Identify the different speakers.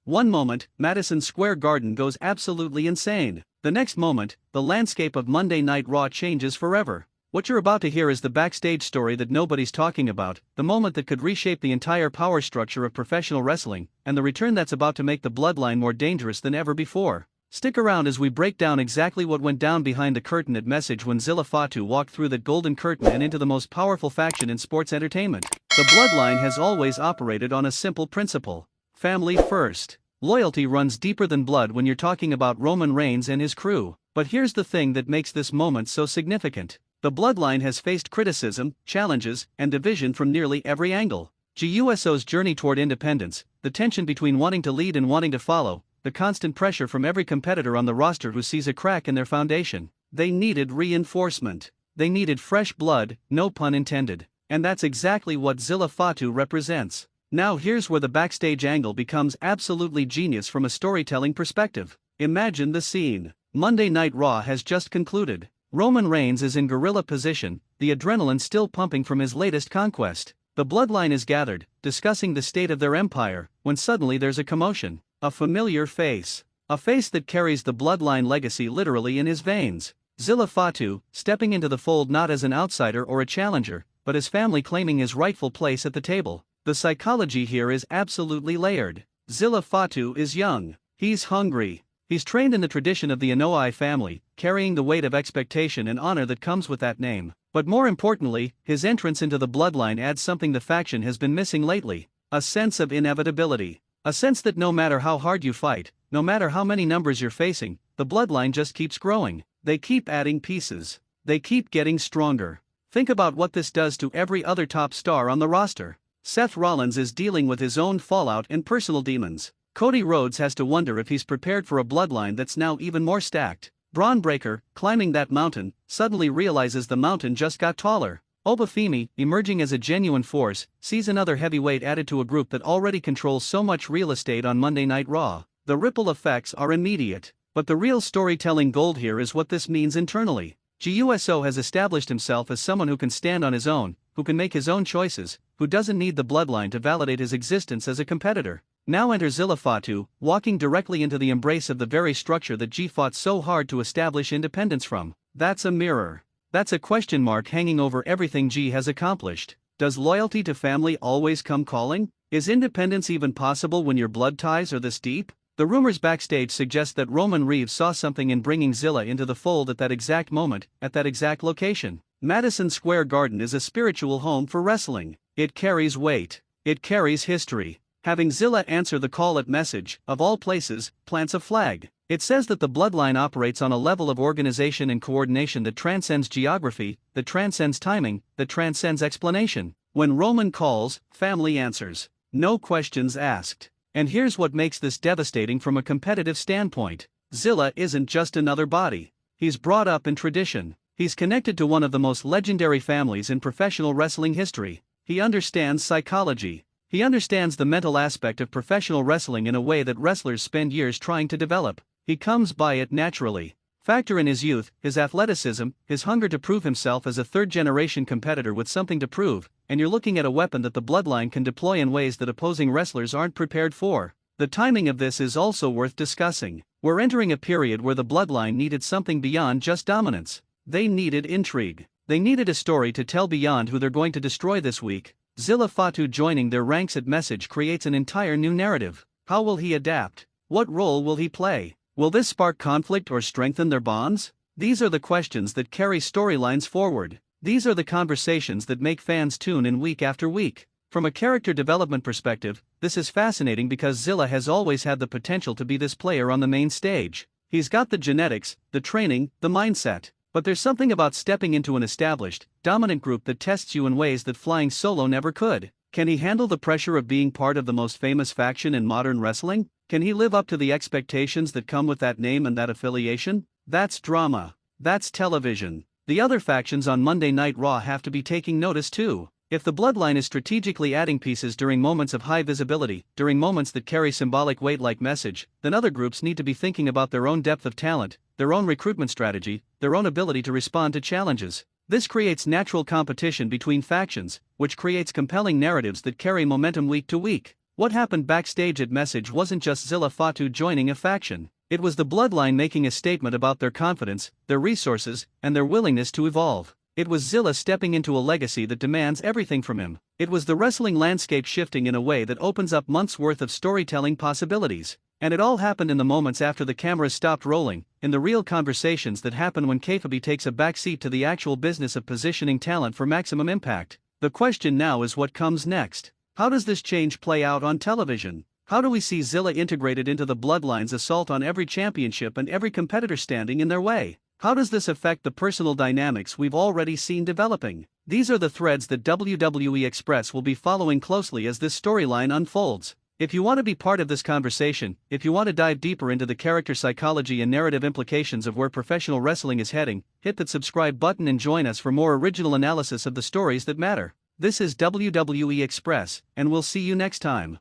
Speaker 1: One moment, Madison Square Garden goes absolutely insane. The next moment, the landscape of Monday Night Raw changes forever. What you're about to hear is the backstage story that nobody's talking about, the moment that could reshape the entire power structure of professional wrestling, and the return that's about to make the Bloodline more dangerous than ever before. Stick around as we break down exactly what went down behind the curtain at Message when Zilla Fatu walked through that golden curtain and into the most powerful faction in sports entertainment. The Bloodline has always operated on a simple principle: family first. Loyalty runs deeper than blood when you're talking about Roman Reigns and his crew. But here's the thing that makes this moment so significant. The Bloodline has faced criticism, challenges, and division from nearly every angle. GUSO's journey toward independence, the tension between wanting to lead and wanting to follow, the constant pressure from every competitor on the roster who sees a crack in their foundation. They needed reinforcement. They needed fresh blood, no pun intended. And that's exactly what Zilla Fatu represents. Now here's where the backstage angle becomes absolutely genius from a storytelling perspective. Imagine the scene. Monday Night Raw has just concluded. Roman Reigns is in gorilla position, the adrenaline still pumping from his latest conquest. The Bloodline is gathered, discussing the state of their empire, when suddenly there's a commotion. A familiar face. A face that carries the Bloodline legacy literally in his veins. Zilla Fatu, stepping into the fold not as an outsider or a challenger, but as family claiming his rightful place at the table. The psychology here is absolutely layered. Zilla Fatu is young. He's hungry. He's trained in the tradition of the Anoa'i family, carrying the weight of expectation and honor that comes with that name. But more importantly, his entrance into the Bloodline adds something the faction has been missing lately: a sense of inevitability. A sense that no matter how hard you fight, no matter how many numbers you're facing, the Bloodline just keeps growing. They keep adding pieces. They keep getting stronger. Think about what this does to every other top star on the roster. Seth Rollins is dealing with his own fallout and personal demons. Cody Rhodes has to wonder if he's prepared for a Bloodline that's now even more stacked. Braun Breaker, climbing that mountain, suddenly realizes the mountain just got taller. Obafemi, emerging as a genuine force, sees another heavyweight added to a group that already controls so much real estate on Monday Night Raw. The ripple effects are immediate. But the real storytelling gold here is what this means internally. GUSO has established himself as someone who can stand on his own, who can make his own choices, who doesn't need the Bloodline to validate his existence as a competitor. Now enter Zilla Fatu, walking directly into the embrace of the very structure that G fought so hard to establish independence from. That's a mirror. That's a question mark hanging over everything G has accomplished. Does loyalty to family always come calling? Is independence even possible when your blood ties are this deep? The rumors backstage suggest that Roman Reigns saw something in bringing Zilla into the fold at that exact moment, at that exact location. Madison Square Garden is a spiritual home for wrestling. It carries weight. It carries history. Having Zilla answer the call at Message, of all places, plants a flag. It says that the Bloodline operates on a level of organization and coordination that transcends geography, that transcends timing, that transcends explanation. When Roman calls, family answers. No questions asked. And here's what makes this devastating from a competitive standpoint. Zilla isn't just another body. He's brought up in tradition. He's connected to one of the most legendary families in professional wrestling history. He understands psychology. He understands the mental aspect of professional wrestling in a way that wrestlers spend years trying to develop. He comes by it naturally. Factor in his youth, his athleticism, his hunger to prove himself as a third-generation competitor with something to prove, and you're looking at a weapon that the Bloodline can deploy in ways that opposing wrestlers aren't prepared for. The timing of this is also worth discussing. We're entering a period where the Bloodline needed something beyond just dominance. They needed intrigue. They needed a story to tell beyond who they're going to destroy this week. Zilla Fatu joining their ranks at Message creates an entire new narrative. How will he adapt? What role will he play? Will this spark conflict or strengthen their bonds? These are the questions that carry storylines forward. These are the conversations that make fans tune in week after week. From a character development perspective, this is fascinating because Zilla has always had the potential to be this player on the main stage. He's got the genetics, the training, the mindset. But there's something about stepping into an established, dominant group that tests you in ways that flying solo never could. Can he handle the pressure of being part of the most famous faction in modern wrestling? Can he live up to the expectations that come with that name and that affiliation? That's drama. That's television. The other factions on Monday Night Raw have to be taking notice too. If the Bloodline is strategically adding pieces during moments of high visibility, during moments that carry symbolic weight like Message, then other groups need to be thinking about their own depth of talent, their own recruitment strategy, their own ability to respond to challenges. This creates natural competition between factions, which creates compelling narratives that carry momentum week to week. What happened backstage at Message wasn't just Zilla Fatu joining a faction. It was the Bloodline making a statement about their confidence, their resources, and their willingness to evolve. It was Zilla stepping into a legacy that demands everything from him. It was the wrestling landscape shifting in a way that opens up months' worth of storytelling possibilities. And it all happened in the moments after the cameras stopped rolling, in the real conversations that happen when kayfabe takes a backseat to the actual business of positioning talent for maximum impact. The question now is what comes next. How does this change play out on television? How do we see Zilla integrated into the Bloodline's assault on every championship and every competitor standing in their way? How does this affect the personal dynamics we've already seen developing? These are the threads that WWE Express will be following closely as this storyline unfolds. If you want to be part of this conversation, if you want to dive deeper into the character psychology and narrative implications of where professional wrestling is heading, hit that subscribe button and join us for more original analysis of the stories that matter. This is WWE Express, and we'll see you next time.